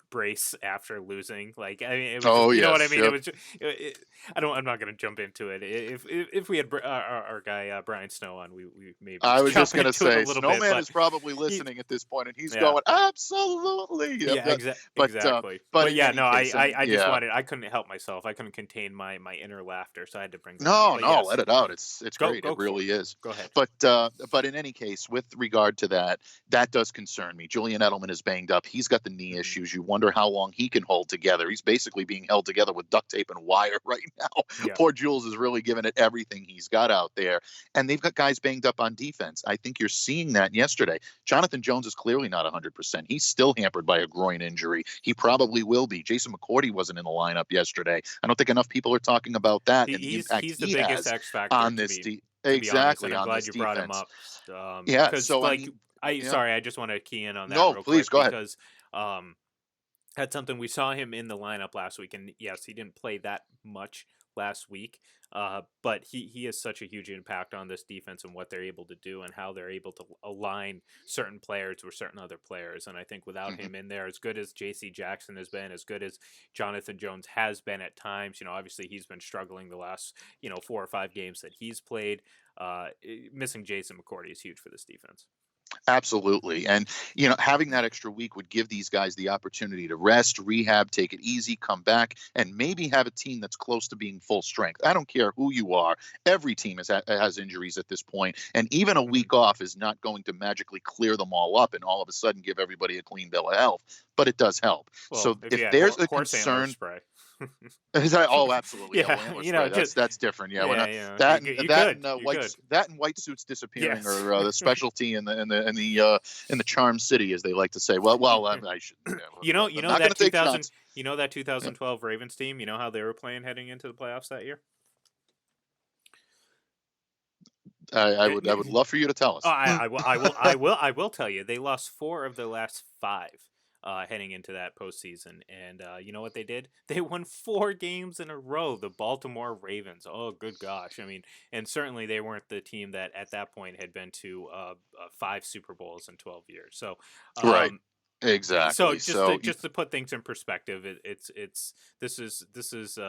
Speaker 2: brace after losing. Like, I mean, it was you know what I mean? Yep. It was I'm not going to jump into it. If we had our guy Brian Snow on, we maybe.
Speaker 3: I was just going to say, Snowman is probably listening at this point, and he's going, absolutely.
Speaker 2: Yep, exactly. But yeah, no, case, I just wanted. I couldn't help myself. I couldn't contain my inner laughter, so I had to bring.
Speaker 3: No, let it out. It's great. It really is.
Speaker 2: Go ahead.
Speaker 3: But in any case, with regard to that does concern me. Julian Edelman is banged up. He's got the knee issues. You wonder how long he can hold together. He's basically being held together with duct tape and wire right now. Yeah. Poor Jules is really giving it everything he's got out there. And they've got guys banged up on defense. I think you're seeing that yesterday. Jonathan Jones is clearly not 100%. He's still hampered by a groin injury. He probably will be. Jason McCourty wasn't in the lineup yesterday. I don't think enough people are talking about that and the impact
Speaker 2: he's the biggest X factor
Speaker 3: on this team. Exactly.
Speaker 2: I'm glad you brought him up.
Speaker 3: So
Speaker 2: sorry, I just want to key in on that.
Speaker 3: No,
Speaker 2: real
Speaker 3: please
Speaker 2: quick
Speaker 3: go ahead.
Speaker 2: Because that's something we saw him in the lineup last week, and yes, he didn't play that much last week. But he has such a huge impact on this defense and what they're able to do and how they're able to align certain players with certain other players. And I think without him in there, as good as J.C. Jackson has been, as good as Jonathan Jones has been at times, obviously he's been struggling the last 4 or 5 games that he's played. Missing Jason McCourty is huge for this defense.
Speaker 3: Absolutely. And, having that extra week would give these guys the opportunity to rest, rehab, take it easy, come back, and maybe have a team that's close to being full strength. I don't care who you are. Every team has injuries at this point, and even a week off is not going to magically clear them all up and all of a sudden give everybody a clean bill of health, but it does help.
Speaker 2: Well,
Speaker 3: so if there's a concern... Oh, absolutely.
Speaker 2: Yeah,
Speaker 3: that's different. Yeah,
Speaker 2: that
Speaker 3: and white suits disappearing are the specialty in the Charm City, as they like to say. Well, I should.
Speaker 2: That 2012 Ravens team. You know how they were playing heading into the playoffs that year.
Speaker 3: I would love for you to tell us.
Speaker 2: I will tell you. They lost 4 of their last 5. Heading into that postseason. And you know what they did? They won 4 games in a row, the Baltimore Ravens. Oh, good gosh. I mean, and certainly they weren't the team that at that point had been to 5 Super Bowls in 12 years. So,
Speaker 3: right.
Speaker 2: So
Speaker 3: Exactly. So
Speaker 2: just to put things in perspective, this is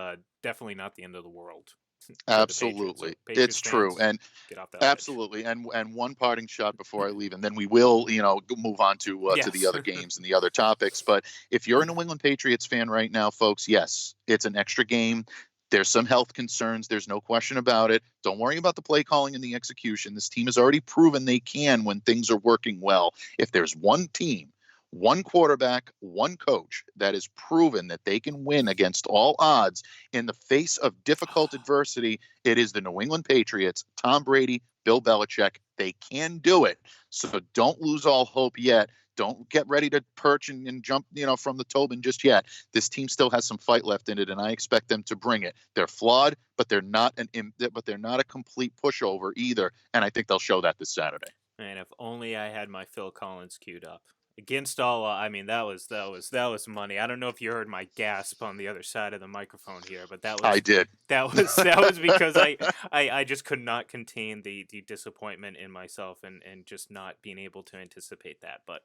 Speaker 2: definitely not the end of the world for the Patriots. So
Speaker 3: absolutely,
Speaker 2: Patriots
Speaker 3: it's true,
Speaker 2: fans,
Speaker 3: and
Speaker 2: get off that ledge.
Speaker 3: absolutely, and one parting shot before I leave, and then we will, move on to the
Speaker 2: Yes.
Speaker 3: other games and the other topics. But if you're a New England Patriots fan right now, folks, yes, it's an extra game. There's some health concerns. There's no question about it. Don't worry about the play calling and the execution. This team has already proven they can when things are working well. If there's one team, one quarterback, one coach that has proven that they can win against all odds in the face of difficult adversity, it is the New England Patriots, Tom Brady, Bill Belichick. They can do it. So don't lose all hope yet. Don't get ready to perch and jump, from the Tobin just yet. This team still has some fight left in it, and I expect them to bring it. They're flawed, but they're not a complete pushover either, and I think they'll show that this Saturday.
Speaker 2: Man, if only I had my Phil Collins queued up. Against all, I mean, that was money. I don't know if you heard my gasp on the other side of the microphone here, but
Speaker 3: I did.
Speaker 2: that was because I just could not contain the disappointment in myself and just not being able to anticipate that. But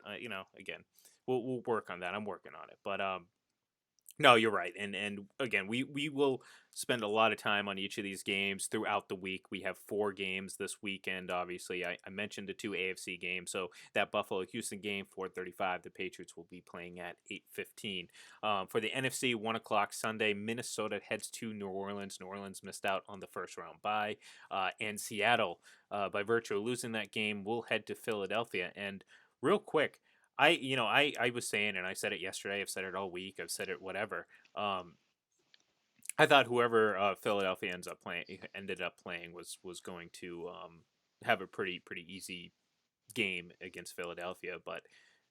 Speaker 2: again, we'll work on that. I'm working on it. But no, you're right. And again, we will spend a lot of time on each of these games throughout the week. We have 4 games this weekend. Obviously, I mentioned the 2 AFC games. So that Buffalo Houston game, 4:35. The Patriots will be playing at 8:15. For the NFC, 1 o'clock Sunday, Minnesota heads to New Orleans. New Orleans missed out on the first round bye, and Seattle, by virtue of losing that game, will head to Philadelphia. And real quick. I was saying, and I said it yesterday, I've said it all week, I've said it whatever. I thought whoever Philadelphia ended up playing was going to have a pretty easy game against Philadelphia. But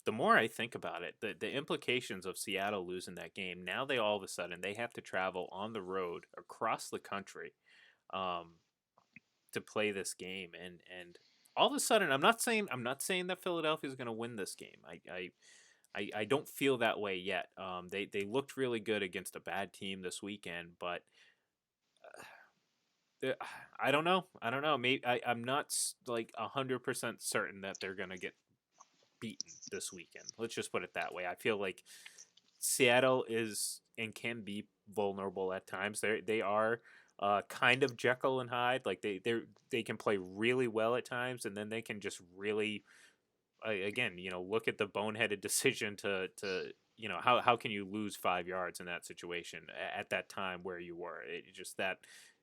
Speaker 2: the more I think about it, the implications of Seattle losing that game, now they all of a sudden they have to travel on the road across the country to play this game, and all of a sudden, I'm not saying that Philadelphia is going to win this game. I don't feel that way yet. They looked really good against a bad team this weekend, but I don't know. Maybe I'm not like 100% certain that they're going to get beaten this weekend. Let's just put it that way. I feel like Seattle is and can be vulnerable at times. They are kind of Jekyll and Hyde. Like they can play really well at times, and then they can just really, again, look at the boneheaded decision to how can you lose 5 yards in that situation at that time where you were. It just that.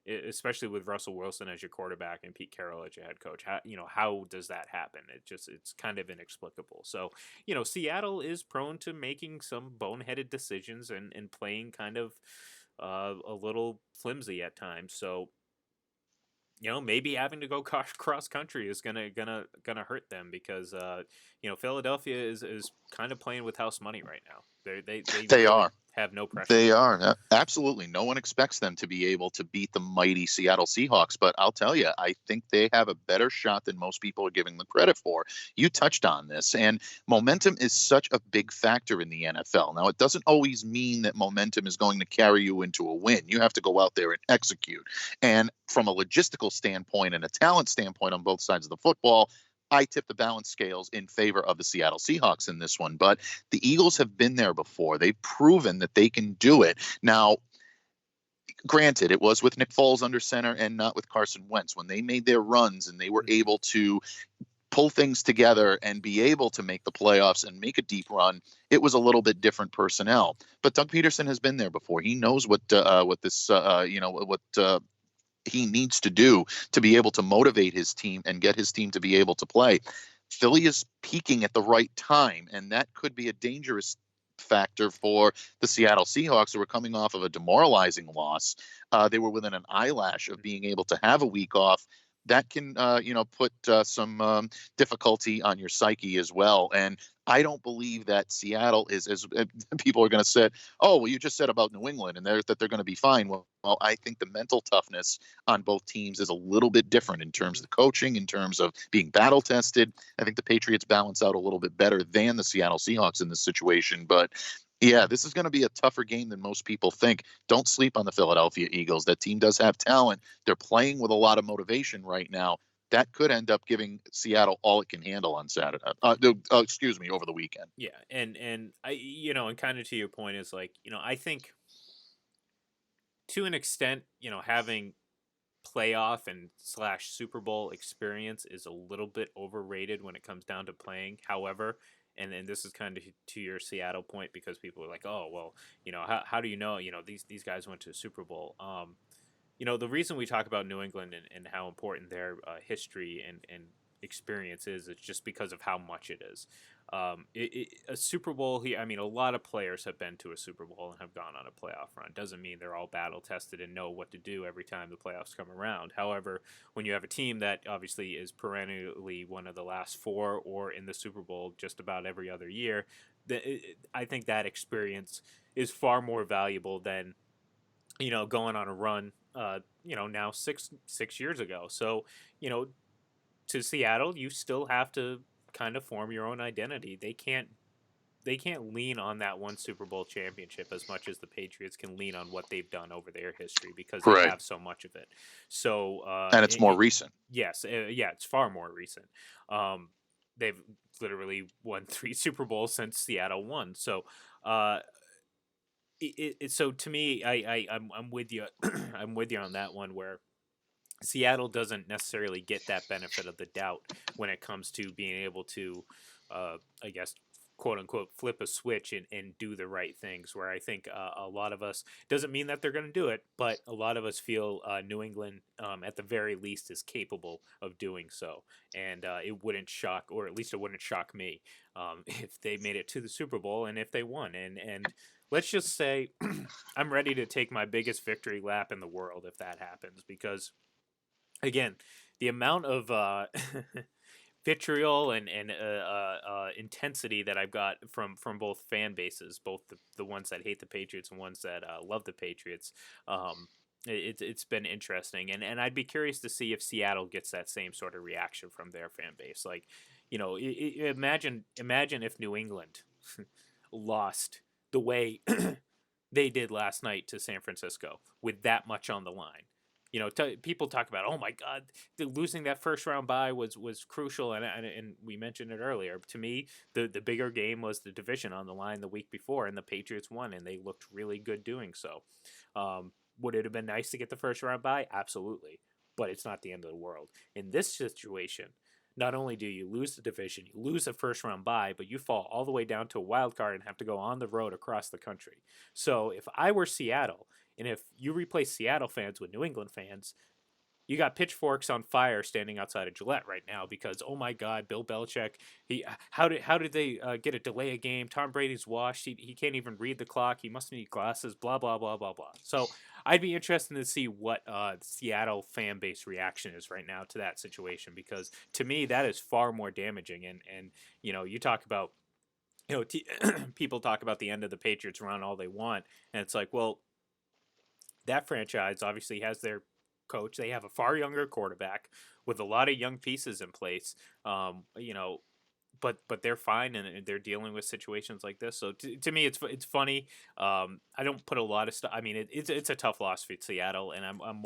Speaker 2: Especially with Russell Wilson as your quarterback and Pete Carroll as your head coach, how does that happen? It's kind of inexplicable. So Seattle is prone to making some boneheaded decisions and playing kind of a little flimsy at times. So maybe having to go cross country is gonna hurt them because Philadelphia is kind of playing with house money right now. They
Speaker 3: They
Speaker 2: really
Speaker 3: are.
Speaker 2: have no pressure.
Speaker 3: They are. Absolutely. No one expects them to be able to beat the mighty Seattle Seahawks. But I'll tell you, I think they have a better shot than most people are giving them credit for. You touched on this, and momentum is such a big factor in the NFL. Now, it doesn't always mean that momentum is going to carry you into a win. You have to go out there and execute. And from a logistical standpoint and a talent standpoint on both sides of the football, I tip the balance scales in favor of the Seattle Seahawks in this one. But the Eagles have been there before. They've proven that they can do it. Now, granted, it was with Nick Foles under center and not with Carson Wentz. When they made their runs and they were able to pull things together and be able to make the playoffs and make a deep run, it was a little bit different personnel. But Doug Peterson has been there before. He knows what he needs to do to be able to motivate his team and get his team to be able to play. Philly is peaking at the right time, and that could be a dangerous factor for the Seattle Seahawks, who are coming off of a demoralizing loss. They were within an eyelash of being able to have a week off. That can, put some difficulty on your psyche as well. And I don't believe that Seattle is, as people are going to say, oh, well, you just said about New England and that they're going to be fine. Well, I think the mental toughness on both teams is a little bit different in terms of the coaching, in terms of being battle tested. I think the Patriots balance out a little bit better than the Seattle Seahawks in this situation. But yeah, this is going to be a tougher game than most people think. Don't sleep on the Philadelphia Eagles. That team does have talent. They're playing with a lot of motivation right now. that could end up giving Seattle all it can handle on Saturday. Excuse me, over the weekend.
Speaker 2: Yeah, and I, and kind of to your point is like, I think to an extent, having playoff and slash Super Bowl experience is a little bit overrated when it comes down to playing. However, and this is kind of to your Seattle point, because people are like, oh well, how do you know? These guys went to a Super Bowl. The reason we talk about New England and how important their history and experience is, it's just because of how much it is. A Super Bowl, a lot of players have been to a Super Bowl and have gone on a playoff run. Doesn't mean they're all battle tested and know what to do every time the playoffs come around. However, when you have a team that obviously is perennially one of the last four or in the Super Bowl just about every other year, I think that experience is far more valuable than going on a run. Now 6 years ago. So, to Seattle, you still have to kind of form your own identity. They can't lean on that one Super Bowl championship as much as the Patriots can lean on what they've done over their history, because they
Speaker 3: Right.
Speaker 2: have so much of it. So,
Speaker 3: And it's more recent.
Speaker 2: Yes, it's far more recent. They've literally won 3 Super Bowls since Seattle won. So, so to me, I'm with you. I'm with you on that one, where Seattle doesn't necessarily get that benefit of the doubt when it comes to being able to, I guess, quote unquote, flip a switch and do the right things. Where I think a lot of us, doesn't mean that they're going to do it, but a lot of us feel New England, at the very least, is capable of doing so. And it wouldn't shock, or at least it wouldn't shock me, if they made it to the Super Bowl and if they won. And let's just say I'm ready to take my biggest victory lap in the world if that happens, because again, the amount of vitriol and intensity that I've got from both fan bases, both the ones that hate the Patriots and ones that love the Patriots, it's been interesting, and I'd be curious to see if Seattle gets that same sort of reaction from their fan base. Like, imagine if New England lost the way they did last night to San Francisco with that much on the line. People talk about, oh my God, losing that first round bye was crucial, and we mentioned it earlier. To me, the bigger game was the division on the line the week before, and the Patriots won, and they looked really good doing so. Would it have been nice to get the first round bye? Absolutely, but it's not the end of the world. In this situation, not only do you lose the division, you lose the first round bye, but you fall all the way down to a wild card and have to go on the road across the country. So if I were Seattle, and if you replace Seattle fans with New England fans, you got pitchforks on fire standing outside of Gillette right now, because, oh my God, Bill Belichick, how did they get a delay a game? Tom Brady's washed. He can't even read the clock. He must need glasses. Blah blah blah blah blah. So I'd be interested to see what Seattle fan base reaction is right now to that situation, because to me that is far more damaging. And you talk about people talk about the end of the Patriots run all they want, and it's like, well, that franchise obviously has their coach. They have a far younger quarterback with a lot of young pieces in place. But they're fine, and they're dealing with situations like this. So to me, it's funny. I don't put a lot of stuff. I mean, it's a tough loss for Seattle, and I'm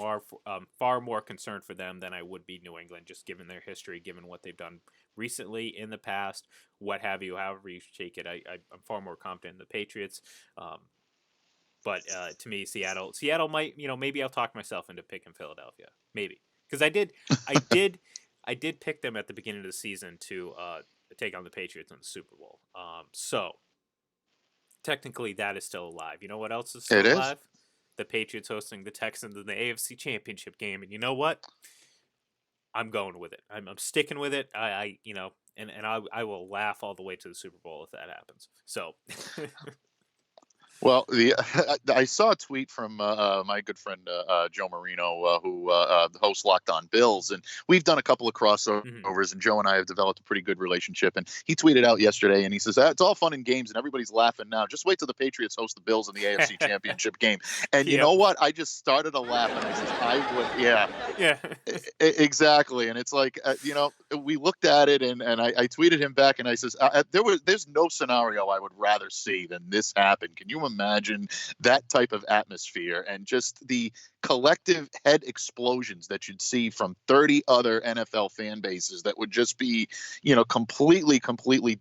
Speaker 2: far more concerned for them than I would be New England, just given their history, given what they've done recently in the past, what have you. However you shake it, I'm far more confident in the Patriots. But to me, Seattle might, maybe I'll talk myself into picking Philadelphia, maybe, because I did pick them at the beginning of the season to take on the Patriots in the Super Bowl. So technically, that is still alive. You know what else is still alive? The Patriots hosting the Texans in the AFC Championship game, and you know what? I'm going with it. I'm sticking with it. I will laugh all the way to the Super Bowl if that happens. So.
Speaker 3: Well, I saw a tweet from my good friend Joe Marino, who hosts Locked On Bills, and we've done a couple of crossovers, and Joe and I have developed a pretty good relationship. And he tweeted out yesterday, and he says, it's all fun and games, and everybody's laughing now. Just wait till the Patriots host the Bills in the AFC Championship game. And you know what? I just started to laugh, and I said, I would, yeah, exactly. And it's like, we looked at it, and I tweeted him back, and I says, there's no scenario I would rather see than this happen. Can you imagine imagine that type of atmosphere and just the collective head explosions that you'd see from 30 other NFL fan bases that would just be, completely completely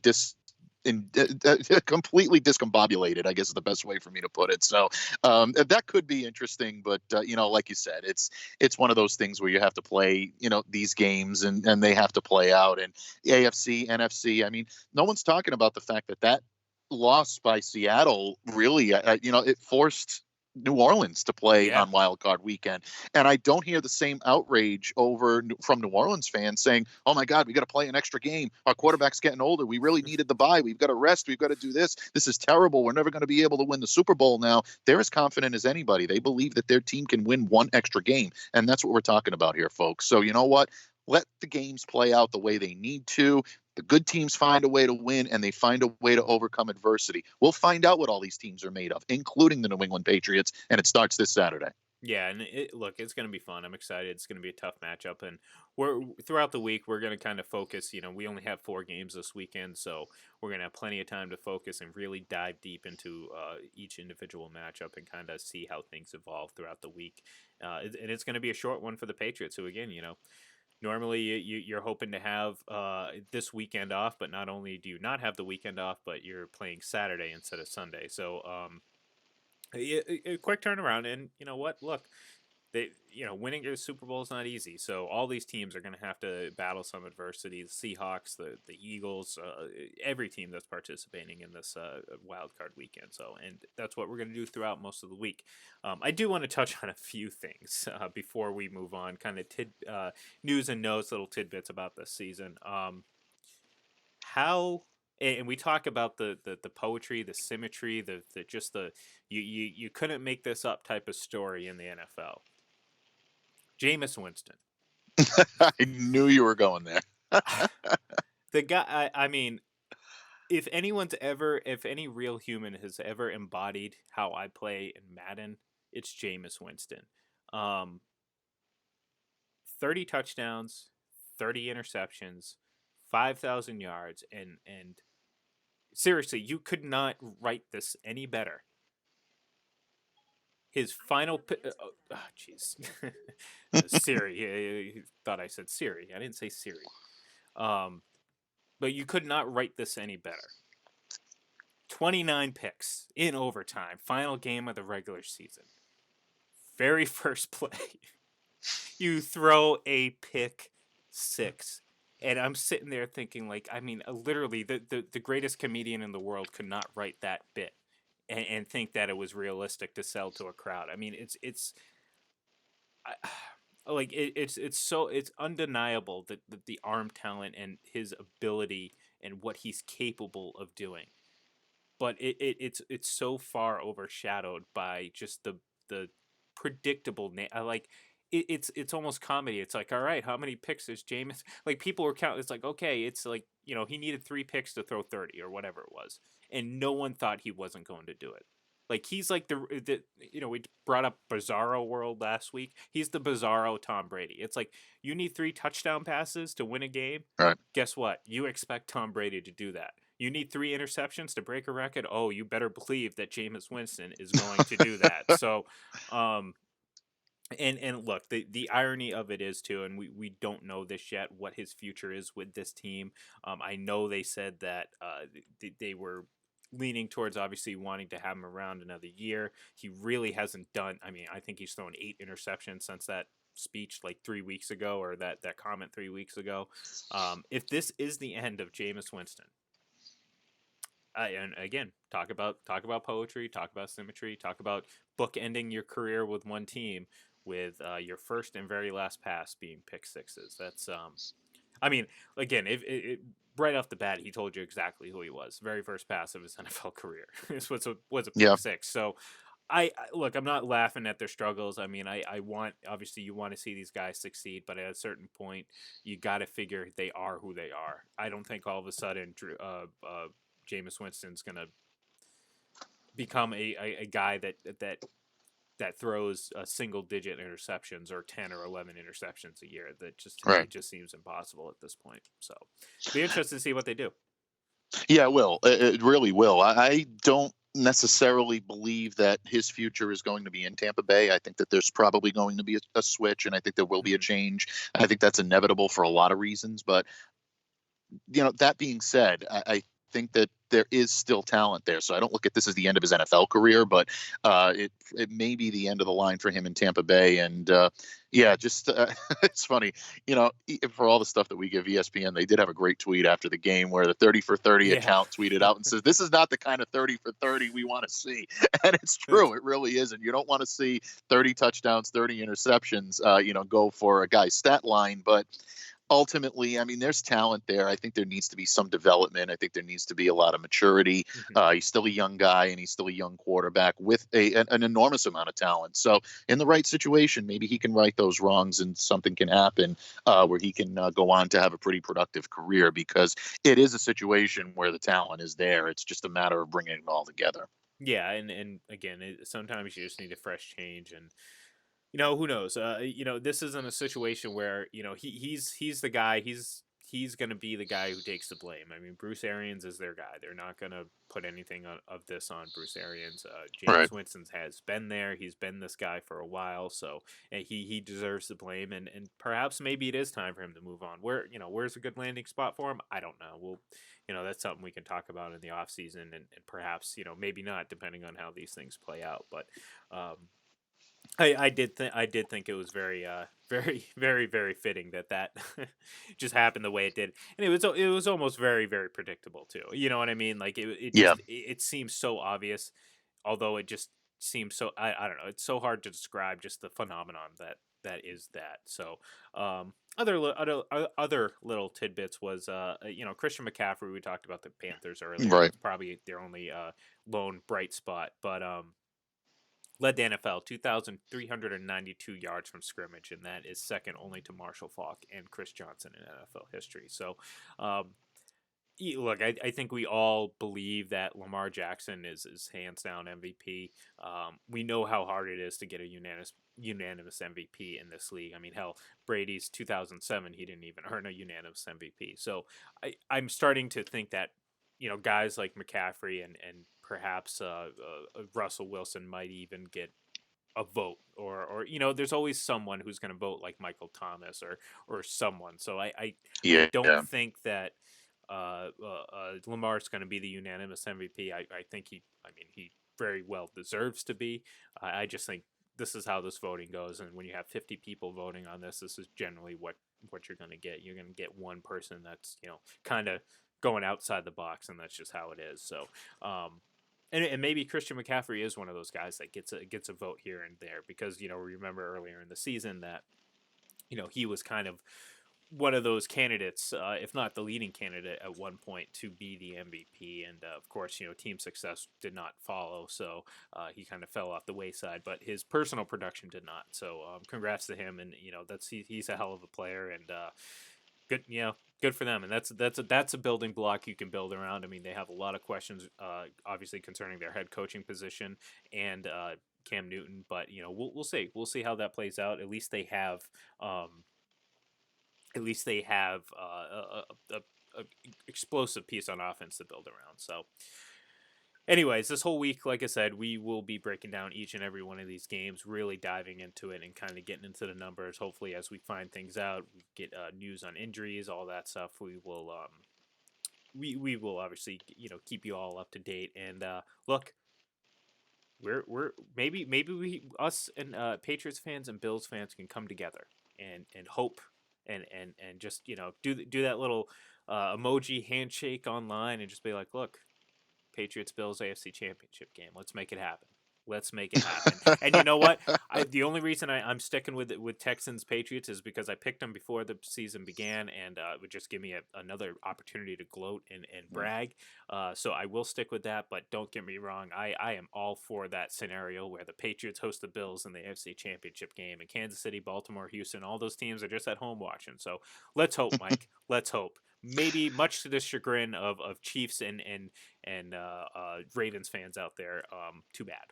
Speaker 3: discombobulated, I guess is the best way for me to put it. So that could be interesting, but like you said, it's one of those things where you have to play, these games and they have to play out. And AFC, NFC, I mean, no one's talking about the fact that loss by Seattle really, it forced New Orleans to play on Wild Card Weekend, and I don't hear the same outrage from New Orleans fans saying, "Oh my God, we got to play an extra game. Our quarterback's getting older. We really needed the bye. We've got to rest. We've got to do this. This is terrible. We're never going to be able to win the Super Bowl now." They're as confident as anybody. They believe that their team can win one extra game, and that's what we're talking about here, folks. So you know what? Let the games play out the way they need to. The good teams find a way to win, and they find a way to overcome adversity. We'll find out what all these teams are made of, including the New England Patriots, and it starts this Saturday.
Speaker 2: Yeah, and look, it's going to be fun. I'm excited. It's going to be a tough matchup, and throughout the week we're going to kind of focus. We only have 4 games this weekend, so we're going to have plenty of time to focus and really dive deep into each individual matchup and kind of see how things evolve throughout the week. And it's going to be a short one for the Patriots, who again, normally you're hoping to have this weekend off, but not only do you not have the weekend off, but you're playing Saturday instead of Sunday. So a quick turnaround, and you know what? Look, winning a Super Bowl is not easy. So all these teams are going to have to battle some adversity. The Seahawks, the Eagles, every team that's participating in this wild card weekend. So, and that's what we're going to do throughout most of the week. I do want to touch on a few things before we move on. Kind of news and notes, little tidbits about this season. And we talk about the poetry, the symmetry, you couldn't make this up type of story in the NFL. Jameis Winston.
Speaker 3: I knew you were going there.
Speaker 2: The guy, I mean, if any real human has ever embodied how I play in Madden, it's Jameis Winston. 30 touchdowns, 30 interceptions, 5,000 yards, and seriously, you could not write this any better. His final... jeez. Siri. You thought I said Siri. I didn't say Siri. But you could not write this any better. 29 picks in overtime. Final game of the regular season. Very first play. You throw a pick 6. And I'm sitting there thinking, literally, the greatest comedian in the world could not write that bit and think that it was realistic to sell to a crowd. I mean, it's undeniable that the arm talent and his ability and what he's capable of doing. But it's so far overshadowed by just the predictable it's almost comedy. It's like, all right, how many picks is Jameis? Like, people were counting. It's like, okay, it's like, he needed 3 picks to throw 30 or whatever it was. And no one thought he wasn't going to do it. Like, he's like we brought up Bizarro World last week. He's the Bizarro Tom Brady. It's like, you need 3 touchdown passes to win a game.
Speaker 3: Right.
Speaker 2: Guess what? You expect Tom Brady to do that. You need 3 interceptions to break a record. Oh, you better believe that Jameis Winston is going to do that. So, And look, the irony of it is too, and we don't know this yet, what his future is with this team. I know they said that they were leaning towards obviously wanting to have him around another year. He really hasn't done. I mean, I think he's thrown 8 interceptions since that speech 3 weeks ago, or that comment 3 weeks ago. If this is the end of Jameis Winston, and again, talk about poetry, talk about symmetry, talk about bookending your career with one team, with your first and very last pass being pick 6s. That's I mean, again, if right off the bat, he told you exactly who he was. Very first pass of his NFL career. This was a pick 6. So I look, I'm not laughing at their struggles. I mean, I want, obviously you want to see these guys succeed, but at a certain point, you got to figure they are who they are. I don't think all of a sudden Jameis Winston's going to become a guy that throws single-digit interceptions or 10 or 11 interceptions a year. That just it just seems impossible at this point. So, be interested to see what they do.
Speaker 3: Yeah, it will. It really will. I don't necessarily believe that his future is going to be in Tampa Bay. I think that there's probably going to be a switch, and I think there will be a
Speaker 2: Mhm.
Speaker 3: change. I think that's inevitable for a lot of reasons. But that being said, I think that there is still talent there. So I don't look at this as the end of his NFL career, but it may be the end of the line for him in Tampa Bay. And yeah, just it's funny, for all the stuff that we give ESPN, they did have a great tweet after the game where the 30 for 30
Speaker 2: Yeah.
Speaker 3: account tweeted out and says, "This is not the kind of 30 for 30 we want to see," and it's true, it really isn't. You don't want to see 30 touchdowns, 30 interceptions, go for a guy's stat line, but ultimately, I mean, there's talent there. I think there needs to be some development. I think there needs to be a lot of maturity.
Speaker 2: Mhm.
Speaker 3: He's still a young guy, and he's still a young quarterback with an enormous amount of talent. So, in the right situation, maybe he can right those wrongs, and something can happen where he can go on to have a pretty productive career. Because it is a situation where the talent is there. It's just a matter of bringing it all together.
Speaker 2: Yeah, and again, sometimes you just need a fresh change, and who knows? This isn't a situation where he's the guy. He's going to be the guy who takes the blame. I mean, Bruce Arians is their guy. They're not going to put anything of this on Bruce Arians.
Speaker 3: Right.
Speaker 2: James Winston has been there. He's been this guy for a while, so he deserves the blame. And perhaps maybe it is time for him to move on. Where's a good landing spot for him? I don't know. That's something we can talk about in the off season, and perhaps maybe not, depending on how these things play out. But um, I did think it was very very very very fitting that just happened the way it did, and it was almost very very predictable too. You know what I mean? Like
Speaker 3: Yeah.
Speaker 2: it seems so obvious, although it just seems so I don't know. It's so hard to describe just the phenomenon that is that. So other little tidbits was Christian McCaffrey. We talked about the Panthers earlier.
Speaker 3: Right.
Speaker 2: That's probably their only lone bright spot, but led the NFL 2,392 yards from scrimmage, and that is second only to Marshall Faulk and Chris Johnson in NFL history. So, um, look, I think we all believe that Lamar Jackson is hands down MVP. We know how hard it is to get a unanimous MVP in this league. I mean, hell, Brady's 2007, he didn't even earn a unanimous MVP. So I'm starting to think that guys like McCaffrey and perhaps Russell Wilson might even get a vote, or there's always someone who's going to vote like Michael Thomas or someone. So I
Speaker 3: Yeah.
Speaker 2: don't think that Lamar's going to be the unanimous MVP. I think he very well deserves to be. I just think this is how this voting goes, and when you have 50 people voting on this is generally what you're going to get. You're going to get one person that's kind of going outside the box, and that's just how it is. So, and maybe Christian McCaffrey is one of those guys that gets a vote here and there, because remember earlier in the season that he was kind of one of those candidates, if not the leading candidate at one point to be the MVP. And of course, team success did not follow, so he kind of fell off the wayside. But his personal production did not. So congrats to him, and he's a hell of a player, and good, good for them. And that's a building block you can build around. I mean, they have a lot of questions, obviously concerning their head coaching position and Cam Newton, but we'll see how that plays out. At least they have. A explosive piece on offense to build around. So, anyways, this whole week, like I said, we will be breaking down each and every one of these games, really diving into it and kind of getting into the numbers. Hopefully, as we find things out, we get news on injuries, all that stuff. We will we will obviously keep you all up to date. And look, we're maybe we us and Patriots fans and Bills fans can come together and hope and just do that little emoji handshake online and just be like, look, Patriots Bills AFC Championship game, let's make it happen. Let's make it happen. And you know what? The only reason I'm sticking with Texans Patriots is because I picked them before the season began, and it would just give me another opportunity to gloat and brag. So I will stick with that. But don't get me wrong, I am all for that scenario where the Patriots host the Bills in the AFC Championship game, and Kansas City, Baltimore, Houston, all those teams are just at home watching. So let's hope, Mike. Let's hope. Maybe much to the chagrin of Chiefs and Ravens fans out there. Too bad.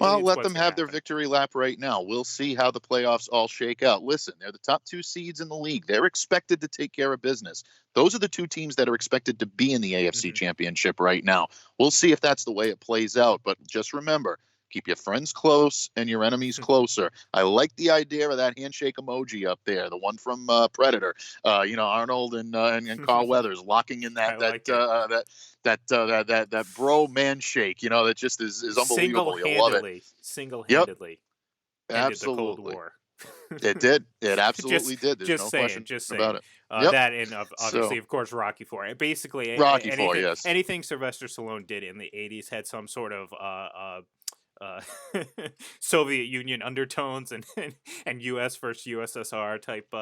Speaker 3: Well,
Speaker 2: it's
Speaker 3: let
Speaker 2: what's
Speaker 3: them
Speaker 2: going to
Speaker 3: have their
Speaker 2: happen.
Speaker 3: victory lap right now. We'll see how the playoffs all shake out. Listen, they're the top 2 seeds in the league. They're expected to take care of business. Those are the 2 teams that are expected to be in the AFC
Speaker 2: Hmm.
Speaker 3: Championship right now. We'll see if that's the way it plays out. But just remember, keep your friends close and your enemies closer. I like the idea of that handshake emoji up there, the one from Predator. Arnold and Carl Weathers locking in
Speaker 2: I like it.
Speaker 3: that bro man shake. That just is unbelievable. You'll love it.
Speaker 2: Single-handedly,
Speaker 3: Yep,
Speaker 2: single-handedly ended the Cold
Speaker 3: absolutely.
Speaker 2: War.
Speaker 3: It did. It
Speaker 2: just
Speaker 3: absolutely did. There's
Speaker 2: just
Speaker 3: no
Speaker 2: saying,
Speaker 3: question
Speaker 2: just saying.
Speaker 3: about it. Yep.
Speaker 2: That and obviously,
Speaker 3: So
Speaker 2: of course, Rocky Four. And basically,
Speaker 3: Rocky Four,
Speaker 2: anything
Speaker 3: yes.
Speaker 2: anything Sylvester Stallone did in the '80s had some sort of uh, Soviet Union undertones and U.S. versus USSR type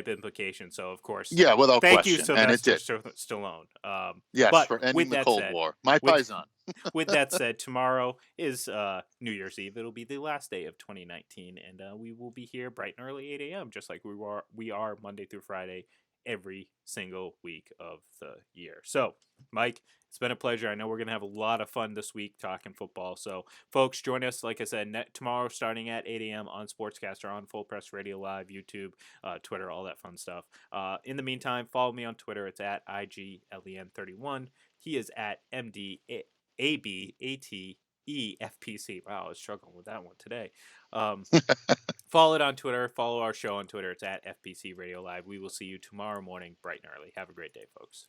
Speaker 2: implications. So, of course,
Speaker 3: Yeah, without
Speaker 2: thank you,
Speaker 3: question. And it
Speaker 2: Sylvester
Speaker 3: did.
Speaker 2: Stallone.
Speaker 3: Yes,
Speaker 2: But
Speaker 3: for ending
Speaker 2: with
Speaker 3: the
Speaker 2: that
Speaker 3: Cold
Speaker 2: said,
Speaker 3: War. My
Speaker 2: with
Speaker 3: paisan.
Speaker 2: with that said, tomorrow is New Year's Eve. It'll be the last day of 2019, and we will be here bright and early 8 a.m. just like we are Monday through Friday every single week of the year. So, Mike, it's been a pleasure. I know we're gonna have a lot of fun this week talking football. So, folks, join us. Like I said, tomorrow starting at 8 a.m. on Sportscaster, on Full Press Radio Live, YouTube, Twitter, all that fun stuff. In the meantime, follow me on Twitter. It's at IGLEN31. He is at MDABATEFPC. Wow, I was struggling with that one today. Follow it on Twitter. Follow our show on Twitter. It's at FPC Radio Live. We will see you tomorrow morning, bright and early. Have a great day, folks.